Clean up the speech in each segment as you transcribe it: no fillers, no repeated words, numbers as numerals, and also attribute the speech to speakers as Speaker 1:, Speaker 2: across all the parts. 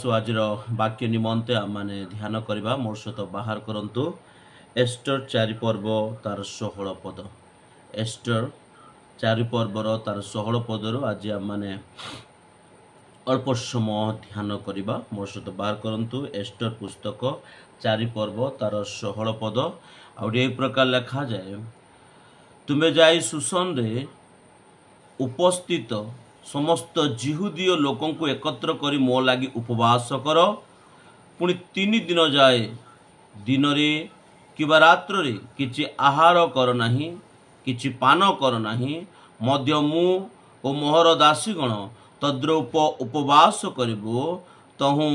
Speaker 1: आसु आज वाक्य निमंते आम मैंने ध्यान करवा मोर सहित बाहर करंतु एस्टर 4 पर्व तार 16 पद। एस्टर 4 पर्वर तार 16 पदर आज आम मैंने अल्प समय ध्यान करवा मोर सहित बाहर करंतु एस्टर पुस्तक 4 पर्व तार 16 पद आउ प्रकार लिखा जाए, तुम्हें जाई सुसन रे उपस्थित समस्त जिहुदीय लोकों को एकत्र करी मो लगी उपवास कर, पुणी 3 दिन जाए दिन रे किबा रात्र रे किछि आहार कर नाही, किछि पान कर नाही, मध्य मु ओ मोहर दासीगण तद्रूप उपवास करिबो। तहु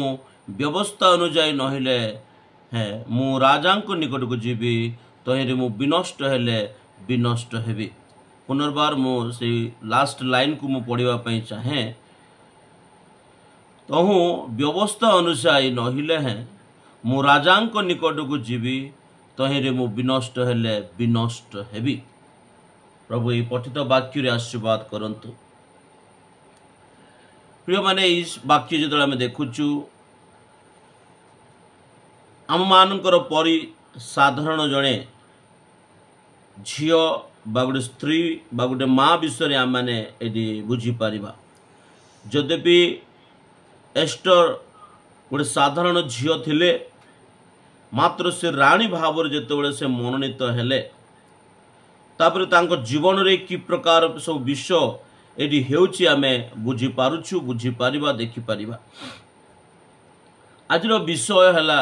Speaker 1: व्यवस्था अनुजाई नहिले है मु राजांक निकट को जीवी, तहिरे मु विनष्ट हेले विनष्ट हेबी। पुनर्बार मु से लास्ट लाइन को मु पढ़ापी चाहे, तहु व्यवस्था अनुसार नहिले हैं मु राजांक निकट को जीवी, तहिरे मु विनष्ट हेले विनष्ट हेबी। प्रभु ये पठित वाक्य आशीर्वाद करंतु। प्रिय माने इस वाक्य जो आम देखुचु आम मानकर परि साधारण जड़े झील बा गोटे स्त्री बा गोटे माँ विषय आम मैंने ये बुझीपर। जद्यपि एस्टर गोटे साधारण झील थिले, मात्र से राणी भाव जिते से मनोनीत हेले, तापर तांको जीवन रे कि प्रकार सब विषय ये हेउची आमे बुझी पारुछु, बुझी पारिबा, देखि पारिबा। आजर विषय हैला,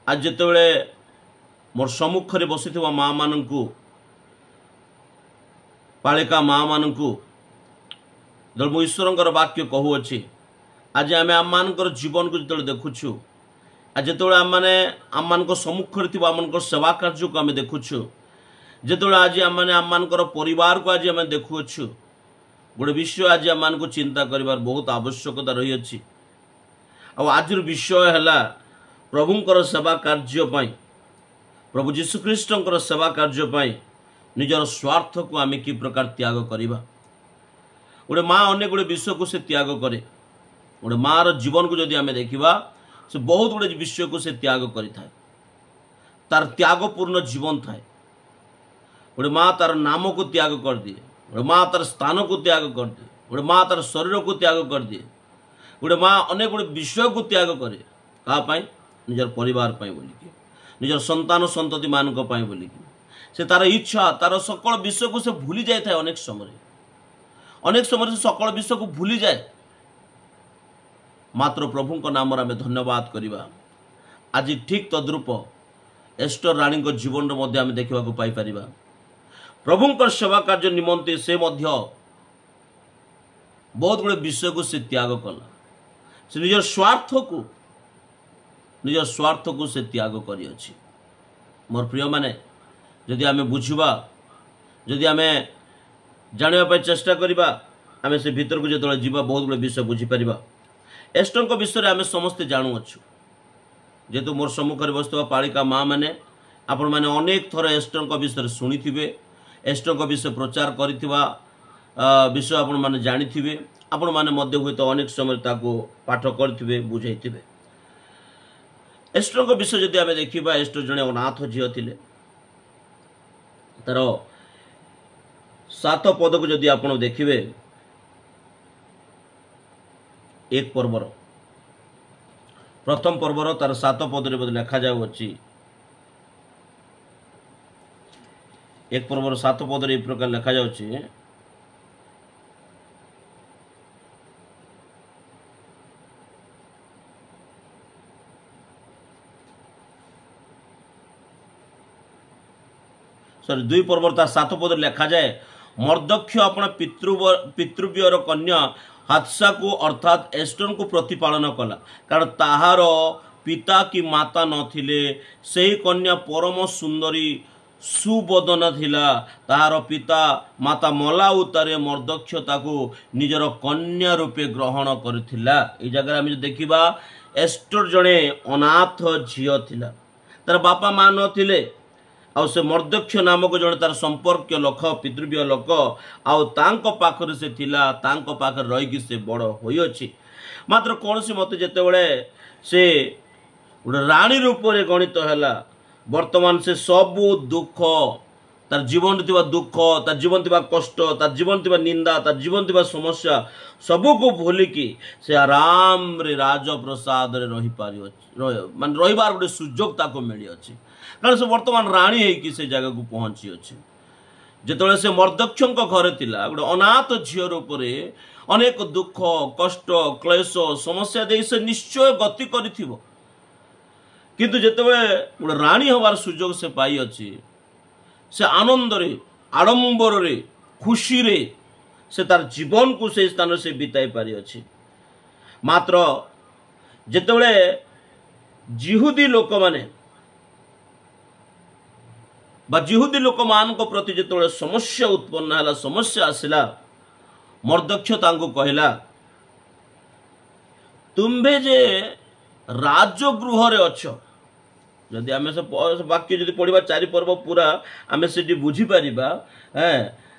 Speaker 1: आज जितेबले मोर सम्मुख रे बसिथिबा माँ माननकु, पालिका माँ माननकु जब मु ईश्वरंकर वाक्य कहूअछि, आज आमे आम मानकर जीवन को जिते देखुछु, आज जिते आम मैंने आम मान सम्मुख रे थिबा आम सेवा कार्य को आम देखुछु, जिते आज आम मैंने आम मानकर परिवार को आज आम देखुअछु, गोटे विषय आज आम मान को चिंता करिवार बहुत आवश्यकता रही अछि। आज विषय हैला प्रभुंकर सेवा कार्य पई, प्रभु जीशु ख्रीष्टंकर सेवा कार्य पई निजर स्वार्थ को आम कि प्रकार त्याग करिबा। गोटे माँ अनेक गुड़े विषय को से त्याग करे, गोटे माँ जीवन को जदि आम देखा से बहुत गुड़े विषय को से त्याग करि थाए, तार त्यागपूर्ण जीवन थाए। गोटे माँ तार नाम को त्याग कर दिए, गोटे माँ तार स्थान को त्याग कर दिए, गोटे माँ तार शरीर को त्याग कर दिए, गोटे माँ अनेक गुड़े विषय को त्याग करे क्या निजर परिवार पाई बोलिकी, निजर संतान संतति मान बोलिकी, से तार इच्छा तार सकल विषय को से भूली जाए था। अनेक समय से सकल विषय को भूली जाए, मात्र प्रभु को नाम आम धन्यवाद करवा। आज ठीक तद्रूप एस्टर रानी को जीवन में आम देखा पाई परिबा। प्रभुंकर सेवा कार्य निमंते से मध्य बहुत गुड़े विषय को से त्याग कला, से निजर स्वार्थ को से त्याग करी अछि। मोर प्रिय माने जदि आमे बुझिबा, जदि आमे जानिबा पय चेष्टा करिबा, आमे से भीतर को जतले जीवा बहुत गुड़े विषय बुझी परिबा। एस्टर को विषय आमे समस्त जानु अछु, जेतु मोर सम्मुख रे बसतबा पालिका माँ माने आपण माने अनेक थर एस्टर को विषय सुनिथिबे, एस्टर को विषय प्रचार करिथिबा विषय आपण माने जानिथिबे, आपण माने मध्य हुए तो अनेक समय ताको पाठ करथिबे, बुझाइथिबे। एस्टर को विषय जदि आमे देखिबा, एस्टर जने अनाथ झियो थिले, तार 7 पद को जदि आपण देखिबे, 1 पर्वर प्रथम पर्वर तार 7 पद रे लिखा जाउछि। 1 पर्वर 7 पद रे प्रकार लिखा जाउछि, सॉरी 2 पर्वर तार 7 पद लिखा जाए, मर्दक्ष अपना पितृव्यर कन्या हादसा को अर्थात एस्टर को प्रतिपालन कला, कारण ताहार पिता की माता नथिले, सही कन्या परम सुंदरी सुबदन थिला, ताहार पिता माता मला उतारे मर्दक्ष ताको निजर कन्या रूपे ग्रहण करथिला। ए जगह हम देखिबा एस्टर जणे अनाथ झियो थिला, तार बापा माँ नथिले, आउ से मर्दक्ष नामक जड़े तार संपर्क लोक पितृव्य लोक आउ पाखरे से थिला, तांको पाखरे रहीकि से बड़ होइछि। ମାତ୍ର କୌଣସି ମତେ ଯେତେବେଳେ ସେ ଗୋଟେ ରାଣୀ ରୂପରେ ଗଣିତ ହେଲା, ବର୍ତ୍ତମାନ ସେ ସବୁ ଦୁଃଖ, ତାର ଜୀବନରେ ଥିବା ଦୁଃଖ, ତାର ଜୀବନ ଥିବା କଷ୍ଟ, ତାର ଜୀବନ ଥିବା ନିନ୍ଦା, ତାର ଜୀବନ ଥିବା ସମସ୍ୟା ସବୁକୁ ଭୁଲିକି ସେ ଆରାମରେ ରାଜପ୍ରସାଦରେ ମାନେ ରହିବାର ଗୋଟେ ସୁଯୋଗ ତାକୁ ମିଳିଅଛି। କାରଣ ସେ ବର୍ତ୍ତମାନ ରାଣୀ ହେଇକି ସେ ଜାଗାକୁ ପହଞ୍ଚି ଅଛି। ଯେତେବେଳେ ସେ ମର୍ଦ୍ଦକ୍ଷଙ୍କ ଘରେ ଥିଲା, ଗୋଟେ ଅନାଥ ଝିଅ ରୂପରେ ଅନେକ ଦୁଃଖ, କଷ୍ଟ, କ୍ଲେଶ, ସମସ୍ୟା ଦେଇ ସେ ନିଶ୍ଚୟ ଗତି କରିଥିବ। କିନ୍ତୁ ଯେତେବେଳେ ଗୋଟେ ରାଣୀ ହେବାର ସୁଯୋଗ ସେ ପାଇଅଛି, ସେ ଆନନ୍ଦରେ, ଆଡ଼ମ୍ବରରେ, ଖୁସିରେ ସେ ତାର ଜୀବନକୁ ସେହି ସ୍ଥାନରେ ସେ ବିତାଇ ପାରିଅଛି। ମାତ୍ର ଯେତେବେଳେ ଜିହୁଦୀ ଲୋକମାନେ ବା ଜିହୁଦୀ ଲୋକମାନଙ୍କ ପ୍ରତି ଯେତେବେଳେ ସମସ୍ୟା ଉତ୍ପନ୍ନ ହେଲା, ସମସ୍ୟା ଆସିଲା, ମର୍ଦ୍ଦକ୍ଷ ତାଙ୍କୁ କହିଲା, ତୁମ୍ଭେ ଯେ ରାଜଗୃହରେ ଅଛ। ଯଦି ଆମେ ସେ ବାକ୍ୟ ଯଦି ପଢ଼ିବା 4 ପର୍ବ ପୁରା ଆମେ ସେଠି ବୁଝିପାରିବା।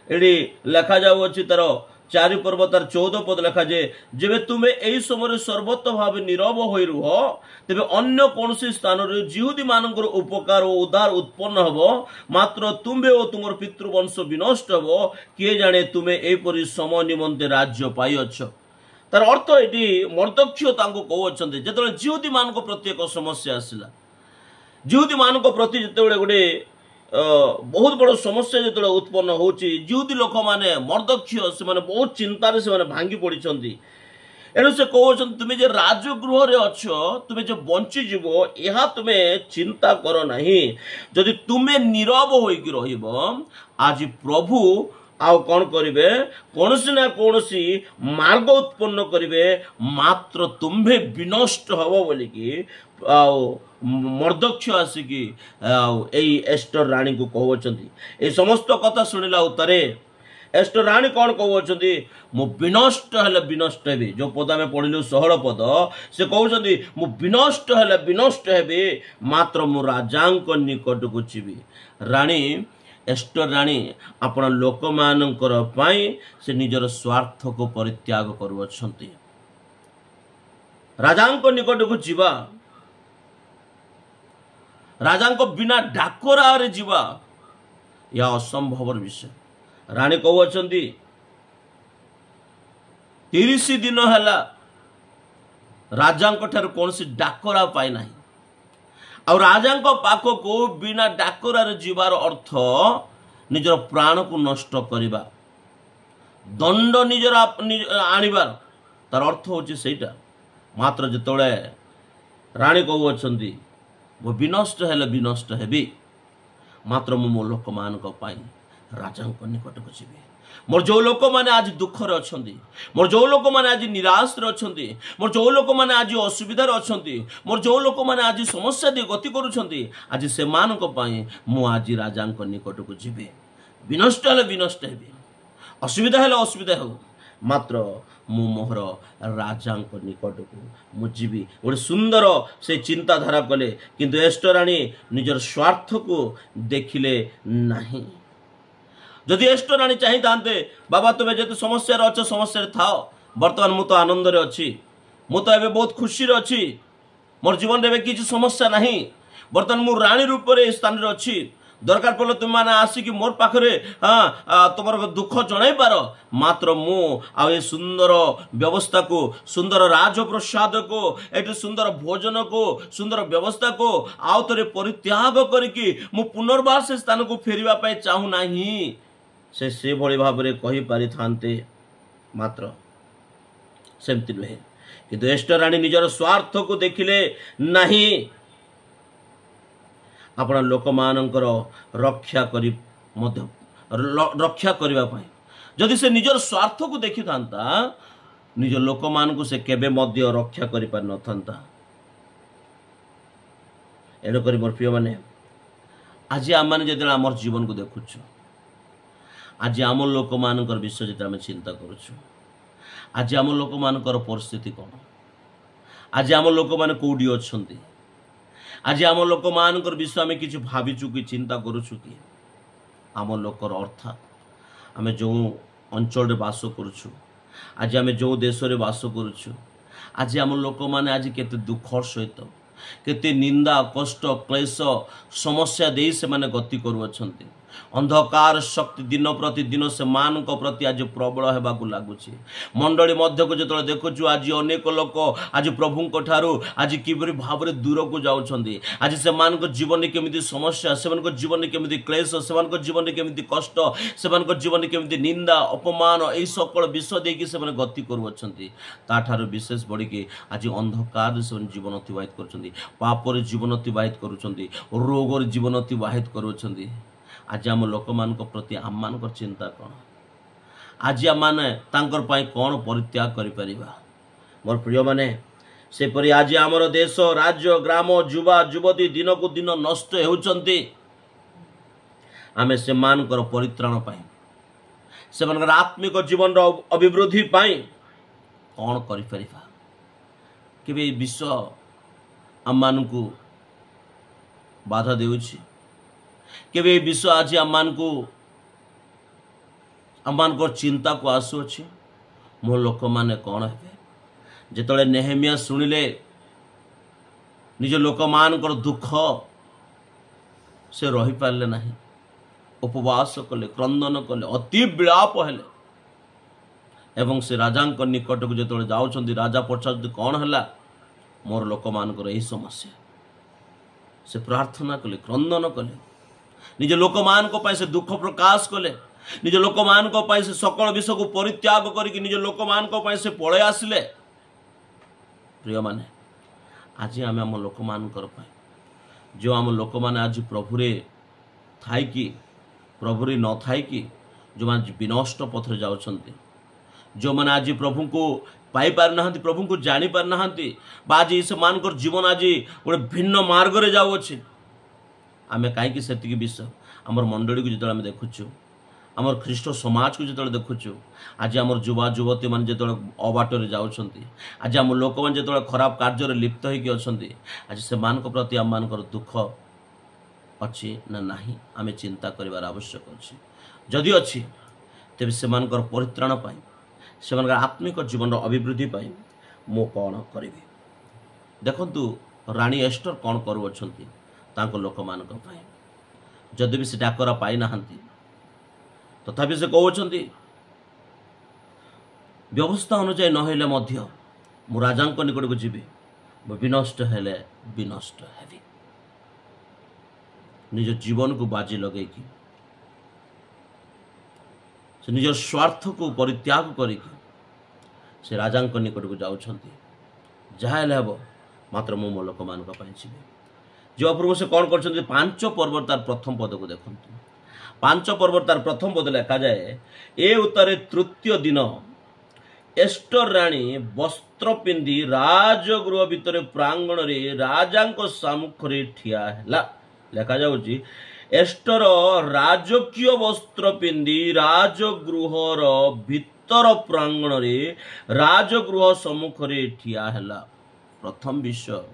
Speaker 1: ଏଠି ଲେଖାଯାଉଅଛି ତାର 4 ପର୍ବ ତାର 14 ପଦ ଲେଖାଯାଏ, ଯେବେ ତୁମେ ଏହି ସମୟରେ ସର୍ବତ ଭାବେ ନୀରବ ହୋଇ ରୁହ, ତେବେ ଅନ୍ୟ କୌଣସି ସ୍ଥାନରେ ଜିହୁଦୀ ମାନଙ୍କର ଉପକାର ଓ ଉଦ୍ଧାର ଉତ୍ପନ୍ନ ହେବ, ମାତ୍ର ତୁମ୍ଭେ ଓ ତୁମର ପିତୃବଂଶ ବିନଷ୍ଟ ହେବ। କିଏ ଜାଣେ ତୁମେ ଏହିପରି ସମୟ ନିମନ୍ତେ ରାଜ୍ୟ ପାଇଅଛ। ତାର ଅର୍ଥ ଏଠି ମର୍ଦ୍ଦକ୍ଷ ତାଙ୍କୁ କହୁଅଛନ୍ତି, ଯେତେବେଳେ ଜିହୁଦୀ ମାନଙ୍କ ପ୍ରତି ଏକ ସମସ୍ୟା ଆସିଲା, ଜିହୁଦୀ ମାନଙ୍କ ପ୍ରତି ଯେତେବେଳେ ଗୋଟେ ବହୁତ ବଡ଼ ସମସ୍ୟା ଯେତେବେଳେ ଉତ୍ପନ୍ନ ହେଉଛି, ଜିହୁଦୀ ଲୋକମାନେ, ମର୍ଦ୍ଦକ୍ଷ ସେମାନେ ବହୁତ ଚିନ୍ତାରେ ସେମାନେ ଭାଙ୍ଗି ପଡ଼ିଛନ୍ତି। ଏଣୁ ସେ କହୁଛନ୍ତି, ତୁମେ ଯେ ରାଜଗୃହରେ ଅଛ, ତୁମେ ଯେ ବଞ୍ଚିଯିବ ଏହା ତୁମେ ଚିନ୍ତା କର ନାହିଁ। ଯଦି ତୁମେ ନୀରବ ହୋଇକି ରହିବ, ଆଜି ପ୍ରଭୁ ଆଉ କ'ଣ କରିବେ, କୌଣସି ନା କୌଣସି ମାର୍ଗ ଉତ୍ପନ୍ନ କରିବେ, ମାତ୍ର ତୁମ୍ଭେ ବିନଷ୍ଟ ହେବ ବୋଲିକି ଆଉ ମର୍ଦ୍ଦକ୍ଷ ଆସିକି ଆଉ ଏଇ ଏଷ୍ଟର ରାଣୀକୁ କହୁଅଛନ୍ତି। এই ସମସ୍ତ କଥା ଶୁଣିଲା ଉତ୍ତରେ ଏଷ୍ଟର ରାଣୀ କ'ଣ କହୁଅଛନ୍ତି, ମୁଁ ବିନଷ୍ଟ ହେଲେ ବିନଷ୍ଟ ହେବି। ଯେଉଁ ପଦ ଆମେ ପଢ଼ିଲୁ 16 ପଦ, ସେ କହୁଛନ୍ତି ମୁଁ ବିନଷ୍ଟ ହେଲେ ବିନଷ୍ଟ ହେବି, ମାତ୍ର ମୁଁ ରାଜାଙ୍କ ନିକଟକୁ ଯିବି। ରାଣୀ ଏଷ୍ଟର ରାଣୀ ଆପଣ ଲୋକମାନଙ୍କର ପାଇଁ ସେ ନିଜର ସ୍ୱାର୍ଥକୁ ପରିତ୍ୟାଗ କରୁଅଛନ୍ତି। ରାଜାଙ୍କ ନିକଟକୁ ଯିବା, ରାଜାଙ୍କ ବିନା ଡାକରାରେ ଯିବା, ଏହା ଅସମ୍ଭବର ବିଷୟ। ରାଣୀ କହୁଅଛନ୍ତି 30 ଦିନ ହେଲା ରାଜାଙ୍କ ଠାରୁ କୌଣସି ଡାକରା ପାଇନାହିଁ। ଆଉ ରାଜାଙ୍କ ପାଖକୁ ବିନା ଡାକରାରେ ଯିବାର ଅର୍ଥ ନିଜର ପ୍ରାଣକୁ ନଷ୍ଟ କରିବା, ଦଣ୍ଡ ନିଜର ଆଣିବାର, ତାର ଅର୍ଥ ହେଉଛି ସେଇଟା। ମାତ୍ର ଯେତେବେଳେ ରାଣୀ କହୁଅଛନ୍ତି ମୁଁ ବିନଷ୍ଟ ହେଲେ ବିନଷ୍ଟ ହେବି, ମାତ୍ର ମୁଁ ମୋ ଲୋକମାନଙ୍କ ପାଇଁ ରାଜାଙ୍କ ନିକଟକୁ ଯିବି। ମୋର ଯେଉଁ ଲୋକମାନେ ଆଜି ଦୁଃଖରେ ଅଛନ୍ତି, ମୋର ଯେଉଁ ଲୋକମାନେ ଆଜି ନିରାଶରେ ଅଛନ୍ତି, ମୋର ଯେଉଁ ଲୋକମାନେ ଆଜି ଅସୁବିଧାରେ ଅଛନ୍ତି, ମୋର ଯେଉଁ ଲୋକମାନେ ଆଜି ସମସ୍ୟା ଦେଇ ଗତି କରୁଛନ୍ତି, ଆଜି ସେମାନଙ୍କ ପାଇଁ ମୁଁ ଆଜି ରାଜାଙ୍କ ନିକଟକୁ ଯିବି। ବିନଷ୍ଟ ହେଲେ ବିନଷ୍ଟ ହେବି, ଅସୁବିଧା ହେଲେ ଅସୁବିଧା ହେଉ, ମାତ୍ର ମୁଁ ମୋହର ରାଜାଙ୍କ ନିକଟକୁ ମୁଁ ଯିବି। ଗୋଟେ ସୁନ୍ଦର ସେ ଚିନ୍ତାଧାରା କଲେ, କିନ୍ତୁ ଏଷ୍ଟର ରାଣୀ ନିଜର ସ୍ୱାର୍ଥକୁ ଦେଖିଲେ ନାହିଁ। ଯଦି ଏଷ୍ଟର ରାଣୀ ଚାହିଁଥାନ୍ତେ, ବାବା ତୁମେ ଯେତେ ସମସ୍ୟାରେ ଅଛ ସମସ୍ୟାରେ ଥାଅ, ବର୍ତ୍ତମାନ ମୁଁ ତ ଆନନ୍ଦରେ ଅଛି, ମୁଁ ତ ଏବେ ବହୁତ ଖୁସିରେ ଅଛି, ମୋର ଜୀବନରେ ଏବେ କିଛି ସମସ୍ୟା ନାହିଁ, ବର୍ତ୍ତମାନ ମୁଁ ରାଣୀ ରୂପରେ ଏ ସ୍ଥାନରେ ଅଛି, ଦରକାର ପଡ଼ିଲେ ତୁମେମାନେ ଆସିକି ମୋର ପାଖରେ ତୁମର ଦୁଃଖ ଜଣାଇ ପାର, ମାତ୍ର ମୁଁ ଆଉ ଏ ସୁନ୍ଦର ବ୍ୟବସ୍ଥାକୁ, ସୁନ୍ଦର ରାଜପ୍ରସାଦକୁ, ଏଠି ସୁନ୍ଦର ଭୋଜନକୁ, ସୁନ୍ଦର ବ୍ୟବସ୍ଥାକୁ ଆଉ ଥରେ ପରିତ୍ୟାଗ କରିକି ମୁଁ ପୁନର୍ବାର ସେ ସ୍ଥାନକୁ ଫେରିବା ପାଇଁ ଚାହୁଁନାହିଁ। ସେ ସେଭଳି ଭାବରେ କହିପାରିଥାନ୍ତେ, ମାତ୍ର ସେମିତି ନୁହେଁ। କିନ୍ତୁ ଏଷ୍ଟର ରାଣୀ ନିଜର ସ୍ୱାର୍ଥକୁ ଦେଖିଲେ ନାହିଁ। ଆପଣ ଲୋକମାନଙ୍କର ରକ୍ଷା କରିବା ପାଇଁ ଯଦି ସେ ନିଜର ସ୍ୱାର୍ଥକୁ ଦେଖିଥାନ୍ତା, ନିଜ ଲୋକମାନଙ୍କୁ ସେ କେବେ ମଧ୍ୟ ରକ୍ଷା କରିପାରିନଥାନ୍ତା। ଏଣୁକରି ମୋର ପ୍ରିୟମାନେ, ଆଜି ଆମମାନେ ଯେତେବେଳେ ଆମର ଜୀବନକୁ ଦେଖୁଛୁ, ଆଜି ଆମ ଲୋକମାନଙ୍କର ବିଷୟ ଯେତେବେଳେ ଆମେ ଚିନ୍ତା କରୁଛୁ, ଆଜି ଆମ ଲୋକମାନଙ୍କର ପରିସ୍ଥିତି କ'ଣ, ଆଜି ଆମ ଲୋକମାନେ କେଉଁଠି ଅଛନ୍ତି, ଆଜି ଆମ ଲୋକମାନଙ୍କର ବିଷୟ ଆମେ କିଛି ଭାବିଛୁ କି ଚିନ୍ତା କରୁଛୁ କି? ଆମ ଲୋକର ଅର୍ଥାତ୍ ଆମେ ଯେଉଁ ଅଞ୍ଚଳରେ ବାସ କରୁଛୁ, ଆଜି ଆମେ ଯେଉଁ ଦେଶରେ ବାସ କରୁଛୁ, आज आम लोक मैंने आज केते दुख सहित केते निंदा कष्ट क्लेश समस्या दे से माने गति करुअछंती। अंधकार शक्ति दिन प्रति दिन से मान प्रति आज प्रबल होगा लगुच। मंडली मध्य को जो देखु आज अनेक लोक आज प्रभु ठारू आज किपरि भाव में दूर को जाउछंती। आज से मान जीवन केमिति समस्या से जीवन केमिति क्लेश से जीवन केमिति कष्ट से जीवन केमिति निंदा अपमान यही सकल विषय देकी से गति करुअछंती। ताठारू विशेष बढ़िकी आज अंधकार से जीवन अतिबाहित करुछंती, पापर जीवन अतिबाहित करुछंती, रोग जीवन अतिबाहित करुछंती। आज आम लोक मान प्रति आम मान चिंता कौन? आज आम मैंने कौन परित्याग करें? मोर प्रिय माने सेपरी आज आमर देश राज्य ग्राम युवा युवती दिन को दिन नष्ट होउछंती। आमे से मानकर परित्राण पाई से आत्मिक जीवन अभिवृद्धि पाई कौन करिपरिबा? केबे विश्व आम मानकु बाधा देउछि? केबे विश्व आज आम मान चिंता को आसुअछि? मो लोक माने कौन हेबे? जेतले नेहेमिया सुनिले निज लोक मान दुख से रही पारले नहीं, उपवास कले, क्रंदन कले, अति विलाप हेले एवं से राजा निकट को जो जाउछंती राजा पचार कौन है मोर लोक मानकर यही समस्या से प्रार्थना कले, क्रंदन कले, निज लोक मान को से दुख प्रकाश कले, निज लोक मान को से सकल विषय को परित्याग करके निज लोक मान को से पड़े आसिले। प्रिय माने आज आम आम लोक मान जो आम लोक मैंने आज प्रभुरे थाई कि प्रभुरे न थाई कि जो मैंने विनष्ट पथरे जाउछंती, जो मैंने आज प्रभु को पाई पार ना, प्रभु को जानी पार ना, आज से मान जीवन आज गोटे भिन्न मार्ग रे जाउछि। आमे कहीं से विषय आमर मंडली को जो देखुचु, आमर ख्रीष्ट समाज को जो देखुचु, आज आमर युवा युवती मान जो अबाटर जाउछंती, आज आम लोक मान जो खराब कार्य लिप्त होइकी अछंती, आज से मान प्रति आम मान दुख अच्छी ना नहीं आमे चिंता करिवार आवश्यक अछि। जदि अच्छी तेबे से मानकर परित्राण पाई से मानकर आत्मिक जीवन अभिवृद्धि पाई मो कौन करी? देखंतु रानी एस्टर कौन करुअछंती तांको लोक मानक पाई, जदि भी से डाकरा पाई नाहंती तथापि से कहउछंती व्यवस्था अनुसार न हेले मध्य मु राजांक निकट को जीवी, विनष्ट हेले विनष्ट हेबी। निज जीवन को बाजी लगे कि से निज स्वार्थ को परित्याग करिक से राजांक निकट को जाउछंती, जहा हेले हेबो मात्र मो मो लोक मान जीवी। जो प्रभु से कौन कर 5 पर्व तार प्रथम पद को देखंतु। 5 पर्व तार प्रथम पद लिखा जाए, ए उत्तरे तृतीय दिन एस्टर राणी वस्त्र पिंधि राजगृह भितर प्रांगण रे राजांक सम्मुखरे ठिया हैला। लिखा जाउची एस्टर राजकीय वस्त्र पिंधि राजगृहर भितर प्रांगण रे राजगृह सम्मुखरे ठिया हैला। प्रथम विषय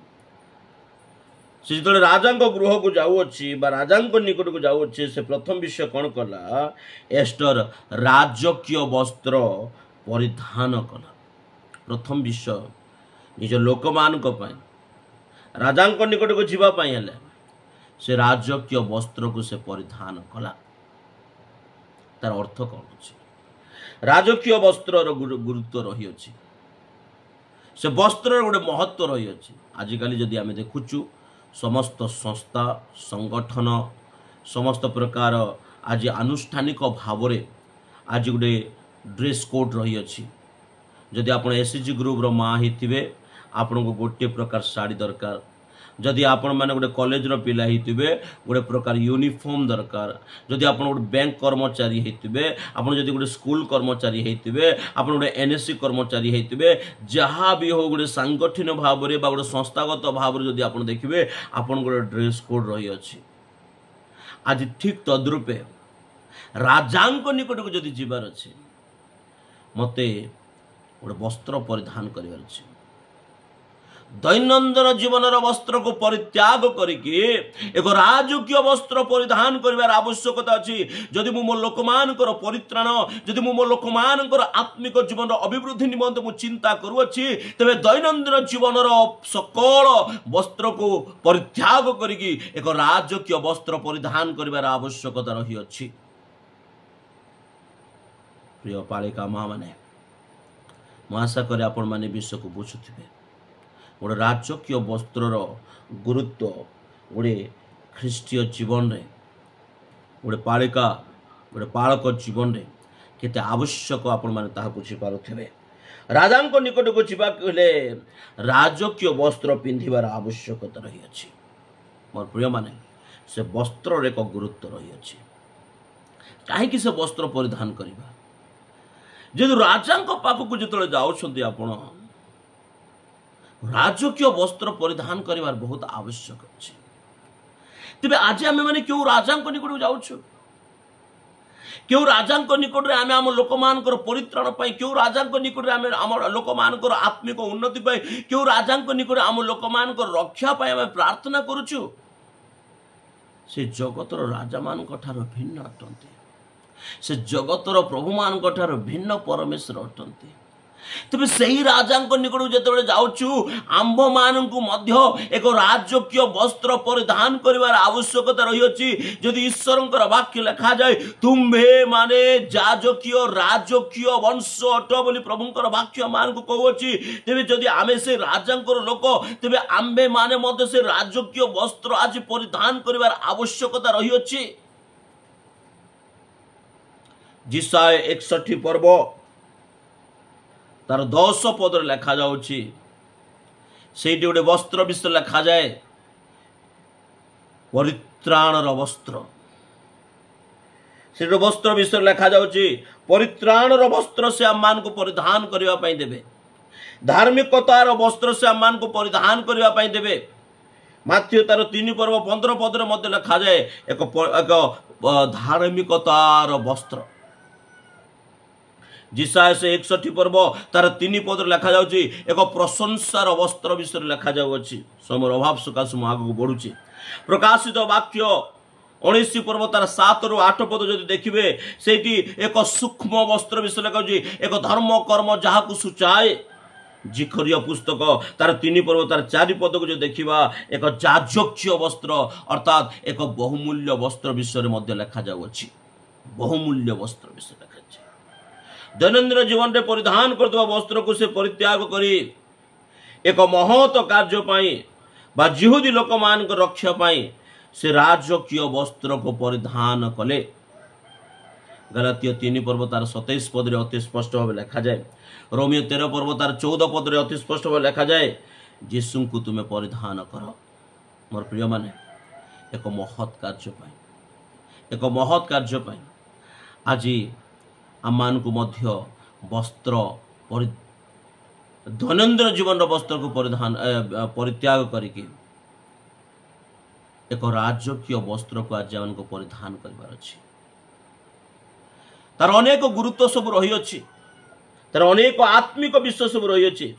Speaker 1: से जो राजांक गृह को जाऊँगी राजांक निकट को जाऊँगी से प्रथम विषय कौन कला? एस्टर राजकीय वस्त्र परिधान कला। प्रथम विषय निज लोक मान राजांक निकट को जीवाई हेले से राजकीय वस्त्र को से परिधान कला। तार अर्थ कौन अच्छे? राजकीय वस्त्र गुरुत्व रही अछि, से वस्त्र गोटे महत्व रही अछि। आजिकल जदि आम देखुचु समस्त संस्था संगठन समस्त प्रकार आज आनुष्ठानिक भाव आज गोटे ड्रेस कोड रही अछि। जदि आप एसएचजी ग्रुप रो माँ ही आपन को गोटे प्रकार साड़ी दरकार, जदि आपण माने गोटे कॉलेज रो पिला हितबे गोटे प्रकार यूनिफॉर्म दरकार, जदि आपण गोटे बैंक कर्मचारी हितबे, आपण जदि गोटे स्कूल कर्मचारी हितबे, आपण गोटे एनएससी कर्मचारी हितबे, जहाँ भी हो गोटे सांगठन भाव रे बा गोटे संस्थागत भाव रे जदि आपण देखिबे आपण गोटे ड्रेस कोड रही अछि। आज ठीक तद्रूपे राजांक निकट को जदि जीवार अछि मते गोटे वस्त्र परिधान करिवार अछि। दैनंदिन जीवन वस्त्र को परित्याग करके एक राजकीय वस्त्र परिधान कर आवश्यकता अच्छी। जदि मो लोक मानकर परित्राण, जदि मो लोक मानकर आत्मिक जीवन अभिवृद्धि निमंत मु चिंता करुअछि, तेबे दैनंदिन जीवन सकल वस्त्र को परित्याग करके एक राजकीय वस्त्र परिधान कर आवश्यकता रही अछि। प्रिय पालिका माँ माने, मु आशा करे आपण माने विषय को बुझुथिबे। गोटे राजकीय वस्त्रर गुरुत्व गोटे ख्रीष्टीय जीवन रे, गोटे पालिका गोटे पालक जीवन रे केते आवश्यक आपण माने ताहा बुझी पारुथिबे। राजा को निकट को जीवा कहले राजकीय वस्त्र पिंधिबार आवश्यकता रही अछि। मोर प्रिय माने, से वस्त्र एक गुरुत्व रही अछि। काहे से वस्त्र परिधान करिबा? जदि राजा पाख को जो जाउछंती आपण, राजकीय वस्त्र परिधान करिवार बहुत आवश्यक अछि। तेबे आज आमे माने क्यों राजा निकट जाउछु? क्यों राजा निकट रे आमे आम लोक मानकर परित्राण पाई, क्यों राजा निकट रे आमे आम लोक मानकर आत्मिक उन्नति पाई, क्यों राजा निकट आम लोक मानकर रक्षा पाई आमे प्रार्थना करूछु? से जगतर राजा मानक ठार भिन्न अटंती। से जगतर प्रभु मानक ठार भिन्न परमेश्वर अटंती। तेबे सही राजा निकट जो जाऊँ आंभ मानू मध्य एक राजकीय वस्त्र परिधान करिवार आवश्यकता रही अछि। जदि ईश्वरंकर वाक्य लिखा जाए, तुम्भे माने जाजकीय राजकीय वंश अट बोली प्रभुंकर वाक्य मान को कहउछि, तेबे जदि आमे से राजांकर लोक, तेबे आंभे माने मध्य से राजकीय वस्त्र आज परिधान करिवार आवश्यकता रही अछि। जिसाय 61 पर्व तार 10 पद लिखा जाउछि, सेठी गोटे वस्त्र विषय लिखा जाए, परित्राणर वस्त्र। से वस्त्र विषय लिखा जाउछि, परित्राणर वस्त्र से आम मान को परिधान करबा पई देबे, धार्मिकतार वस्त्र से आम मान को परिधान करबा पई देबे। माथ्यू तार 3 पर्व 15 पद रे मध्य लिखा जाए एक धार्मिकतार वस्त्र। जिसाय से 61 पर्व तार 3 पद लिखा जाउछि एक प्रशंसार वस्त्र विषय लिखा जाउछि। समर अभाव सकाश मु आगु बढ़ुछि। प्रकाशित वाक्य 19 पर्व तार 7 रु 8 पद जदि देखिबे, सेठी एक सूक्ष्म वस्त्र विषय लिखा जाउछि, एक धर्म कर्म जाहाकु सुचाए। जिखरिया पुस्तक तार 3 पर्व तार 4 पद को जो देखिबा, एक जाजकीय वस्त्र अर्थात एक बहुमूल्य वस्त्र विषय मध्य लिखा जाउछि। बहुमूल्य वस्त्र विषय लिखा जाउछि। दैनंदिन जीवन रे परिधान करतबा वस्त्र को से परित्याग करी एक महत कार्य पाई बा जिहुदी लोक मान को रक्षा पाई से राजकीय वस्त्र को परिधान कले। गलातिया 3 पर्व तार 27 पद रे अति स्पष्ट भाव लिखा जाए। रोमियो 13 पर्व तार 14 पद रे अति स्पष्ट भाव लिखा जाए, यीशु को तुमे परिधान कर। मोर प्रिय माने, एक महत कार्य पाई, एक महत कार्य पाई आज आम मान को मध्य वस्त्र दैनंदिन जीवन वस्त्र को परिधान परित्याग करके एक राजकीय वस्त्र को आज आम को परिधान करिवार अछि। तार अनेक गुरुत्व सब रही अछि, तार अनेक आत्मिक विषय सब रही अछि।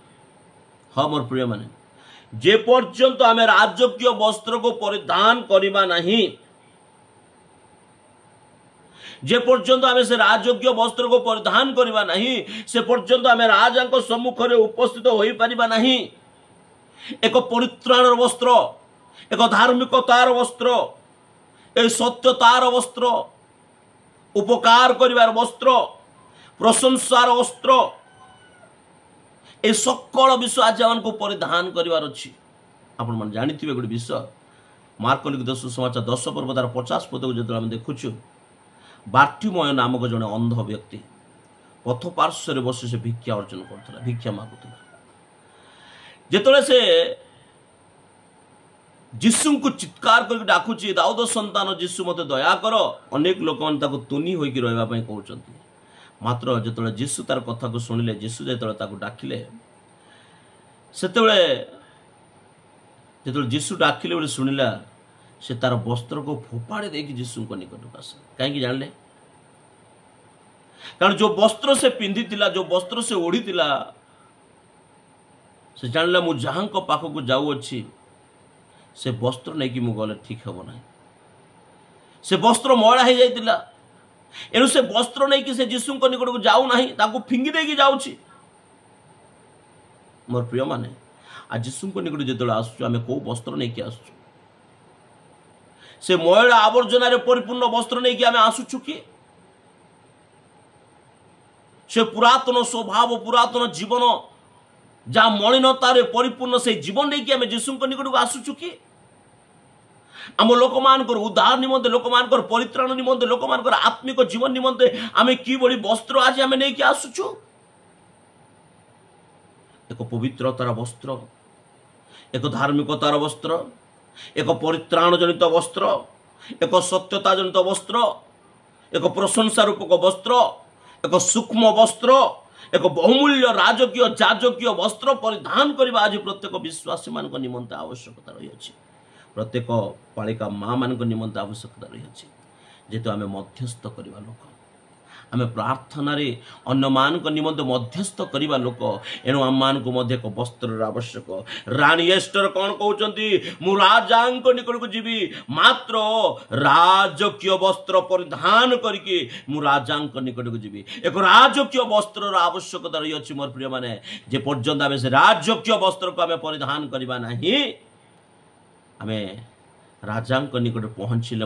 Speaker 1: हाँ मोर प्रिय माने, जे पर्यंत आमे राजकीय वस्त्र को परिधान करिबा नहीं, जे पर्यंत आमे से राजकीय वस्त्र को परिधान करिबा नहीं, से पर्यंत आमे राजा को सम्मुख रे उपस्थित होई परिबा नहीं। एक परित्राण वस्त्र, एक धार्मिकतार वस्त्र, एक सत्यतार वस्त्र, उपकार करिवार वस्त्र, प्रशंसार वस्त्र, ए सकल विषय आज को परिधान करिवार अछि। आपण मन जानिथिबे गोटे विषय, मार्क लिखित सुसमाचार 10 पर्व तार 50 पद को जतरा हम देखुछु, बार्टिमय नामक जने अंध व्यक्ति पथ पार्श्व बसी से भिक्षा अर्जन करथला, भिक्षा मागुथला। जेतले से यीशु को चित्कार करके डाकुची, दाऊद संतान यीशु मते दया कर, अनेक लोक मन ताको तुनी होइकी रहबा पई कहउचंती। मात्र जेतले यीशु तार कथा को सुनिले, यीशु जेतले ताको डाकिले, सेतले जेतले यीशु डाकिले बोले सुनिला, से तार वस्त्र को फोपाड़ी देकी यीशु को निकट आस। कहीं जानले? कारण जो वस्त्र से पिंधि थिला, जो वस्त्र से ओढ़ी थिला, से जानिला मु जहां पाखक जाऊँगी से वस्त्र नहीं कि गले ठीक हे ना से वस्त्र मैला हो जाता एणु से वस्त्र नहीं कि से जीशु निकट को जाऊना फिंगी देकी जाऊँगी मोर प्रिय माने आज जीशु निकट जो आसुँ आम कौ वस्त्र नहीं कि आसु से मैला आवर्जन परिपूर्ण वस्त्र नहीं कि आम आसुचु कि से पुरातन स्वभाव पुरातन जीवन जहाँ मलिनतार परिपूर्ण से जीवन नहीं कि आम जीशु निकट को आसुचु कि आम लोक मान उद्धार निमंते लोक मान परित्राण निमंते लोक मान आत्मिक जीवन निमंते आम कि वस्त्र आज आम नहीं आसुचु एक पवित्रतार वस्त्र एक धार्मिकतार वस्त्र एक परित्राण जनित वस्त्र एक सत्यता जनित वस्त्र एक प्रशंसा रूपक वस्त्र एक सूक्ष्म वस्त्र एक बहुमूल्य राजकीय जाजकीय वस्त्र परिधान करने आज प्रत्येक विश्वासी मान निमंते आवश्यकता रही है प्रत्येक पालिका माँ मान निमंते आवश्यकता रही है जेहेतु आम मध्यस्थ करवा लोक आम प्रार्थना अन्य मान निमंते मध्यस्थ करवा लोक एणु आम मान को एक वस्त्र आवश्यक रानी एस्टर कौन कहते मु राजा निकट को जीवी मात्र राजकीय वस्त्र परिधान करके मु राजा निकट को जीवी एक राजकीय वस्त्र आवश्यकता रही है मोर प्रिय माने जे पर्यंत आम से राजकीय वस्त्र को आम परिधान करवा नहीं आमे राजा निकट पहुँचले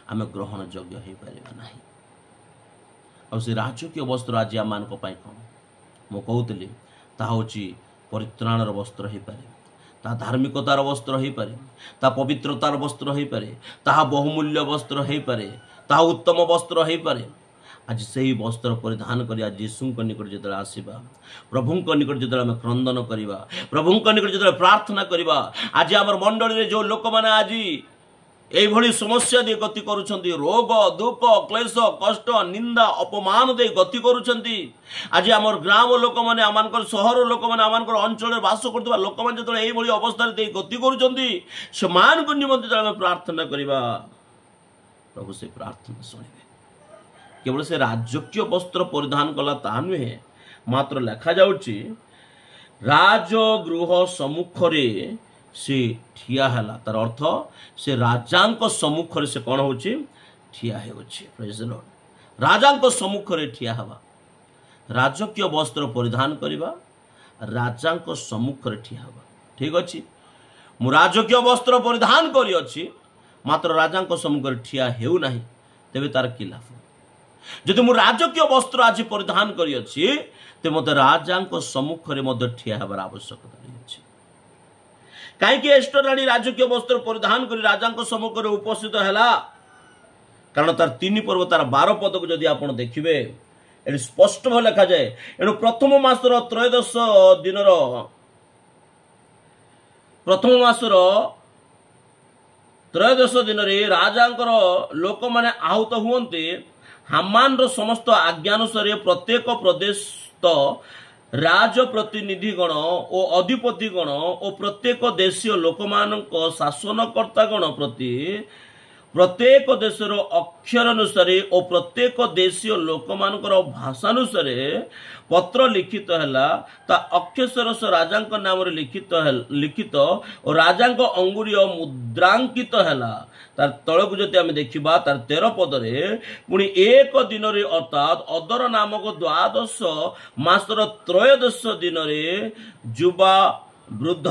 Speaker 1: आम ग्रहण योग्य हो पार ना और से राजकीय वस्त्र आज आम मान कौन मु कहूली ताऊँ परित्राणर वस्त्र हो पारे ता धार्मिकतार वस्त्र हो पारे ता पवित्रतार वस्त्र हो पारे ता बहुमूल्य वस्त्र हो पारे ता उत्तम वस्त्र हो पारे आज से ही वस्त्र परिधान कर आज यीशु निकट जो आसवा प्रभु निकट जो आम क्रंदन करवा प्रभु निकट जो प्रार्थना करवा आज आम मंडली जो लोक मैंने आज ये समस्या दे गति करुँच रोग दुख क्लेश कष्ट निंदा अपमान दे गति करुँच आज आम ग्राम लोक मैंने आम सहर लोक मैंने आम अंचल बास कर लोक मैंने जो ये अवस्था गति करुँच निमंत्रित आम प्रार्थना करवा प्रभु से प्रार्थना शुणे केवल से राजकीय वस्त्र परिधान कला ता नुहे मात्र लेखा जाउची राजगृह सम्मुखरे से ठिया हैला तार अर्थ से राजांक सम्मुखरे से कौन होची ठिया हेउची प्रेज द लॉर्ड राजांक सम्मुखरे ठिया हवा राजकीय वस्त्र परिधान करवा राजांक सम्मुखरे ठिया हवा ठीक अछि मु राजकीय वस्त्र परिधान करी अछि मात्र राजांक सम्मुखरे ठिया हेउ नाही तेबे तार कि लाभ जदि मु राजकीय वस्त्र आज परिधान करी अछि ते मते राजांक सम्मुखरे मध्य ठिया हबार आवश्यकता रही अछि काहे कि एस्टर रानी राजकीय वस्त्र परिधान करी राजांक सम्मुखरे उपस्थित हैला कारण तार 3 पर्व तार 12 पद को जदि आपण देखिबे एटी स्पष्ट भाव लिखा जाए एणु प्रथम मासर त्रयोदश दिनर प्रथम मासर त्रयोदश दिन रे राजांकर लोक माने आहूत हुअन्ते हामान रो समस्त आज्ञानुसार प्रत्येक प्रदेश राजप्रतिनिधिगण और अधिपतिगण और प्रत्येक देशीय लोक शासनकर्तागण प्रति प्रत्येक देशर अक्षर अनुसार और प्रत्येक देशीय लोक भाषानुसार पत्र लिखित हैला ता अक्षरश राजांक नाम लिखित और राजांक अंगुरी मुद्रांकित हैला तार तलकु जति आम देखा तार 13 पदरे पुणी एक दिन अर्थात अदर नामक द्वादश मासर त्रयोदश दिन युवा वृद्ध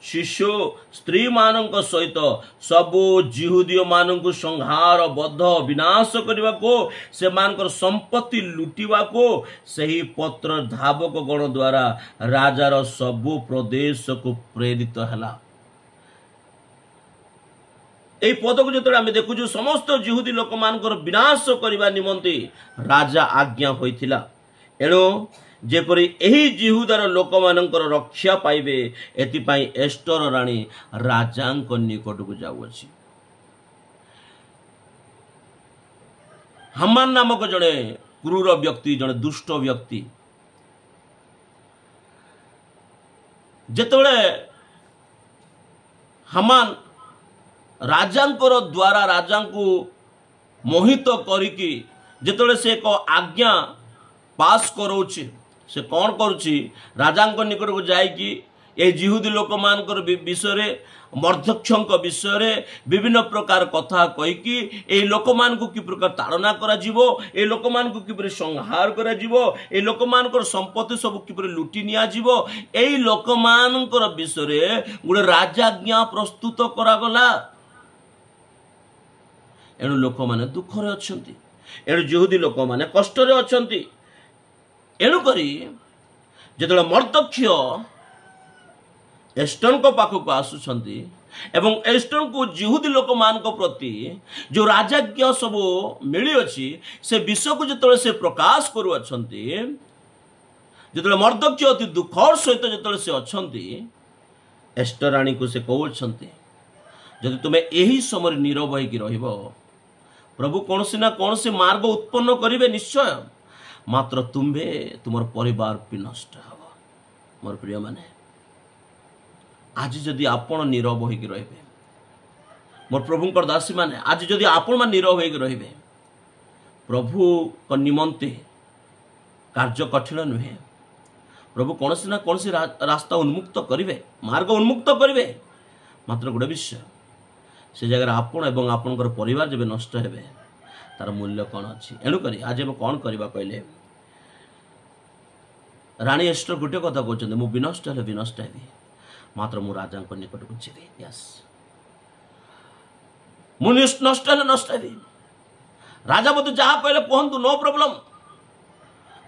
Speaker 1: शिशु स्त्री मानक सहित सबु जिहुदी मानक संहार बद्ध विनाश करने को से मानकर संपत्ति लुटिवा को सही पत्र धावक गण द्वारा राजार सबु प्रदेश को प्रेरित हैला। এই পদକୁ ଯେତେବେଳେ ଆମେ ଦେଖୁଛୁ ସମସ୍ତ ଜିହୁଦୀ ଲୋକମାନଙ୍କର ବିନାଶ କରିବା ନିମନ୍ତେ ରାଜା ଆଜ୍ଞା ହୋଇଥିଲା। ଏଣୁ ଯେପରି ଏହି ଜିହୁଦାର ଲୋକମାନଙ୍କର ରକ୍ଷା ପାଇବେ ଏଥିପାଇଁ ଏଷ୍ଟର ରାଣୀ ରାଜାଙ୍କ ନିକଟକୁ ଯାଉଅଛି। ହାମାନ ନାମକ ଜଣେ କ୍ରୂର ବ୍ୟକ୍ତି ଜଣେ ଦୁଷ୍ଟ ବ୍ୟକ୍ତି ଯେତେବେଳେ ହାମାନ राजांकर द्वारा राजा को मोहित करिकी जेतले से एक आज्ञा पास करोचे से कौन करुछि राजा निकट को जाइकी ए जिहुदी लोक मानकर विषय मर्दक्षों विषय विभिन्न प्रकार कथा कहीकि ए लोक मान को कि प्रकार ताड़ना करा जीवो ए लोक मान को किपरि संहार करा जीवो ए लोक मानकर संपत्ति सब किपरि लुटि निया जीवो एई लोक मानकर विषय गोटे राजाज्ञा प्रस्तुत करागला। एणु लोक माने दुखरे अछंती, एणु जिहुदी लोक माने कष्टरे अछंती। एणु करी जेतले मर्दक्ष एस्टर को पाखक आसुछंती एवं एस्टर को जिहुदी लोक मान को प्रति जो राजाज्ञ सब मिली अच्छी से विषय को जिते से प्रकाश करू अछंती जिते मर्दक्ष अति दुखर सहित जिते से अछंती एस्टर रानी को से कहउछंती जदि तुमे एही समय नीरव होइकी रहिबो प्रभु कौन ना कौन से मार्ग उत्पन्न करिवे निश्चय, मात्र तुम्हे तुमर परिवार भी नष्ट हो। मोर प्रिय माने आज जदि आपण नीरव होइकी रहिबे मोर प्रभुंकर दासी माने आज जदि आपण मान नीरव होइकी रहिबे प्रभु को निमंते कार्य कठिन नुहे। प्रभु कौन ना कौन से रास्ता उन्मुक्त करिवे मार्ग उन्मुक्त करिवे, मात्र गोटे विषय से जगह आपण एवं आपणकर परिवार जब नष्ट हेबे तार मूल्य कौन अच्छी। एणु करी आज हम कौन करबा कहले रानी एस्टर गोटे कथा कहते मु विनष्ट हेले विनष्ट हेबी मात्र मु राजा निकट को जीवी। यस मु नष्ट हेले नष्ट हेबी राजा मत जहाँ कहले कहतु नो प्रॉब्लम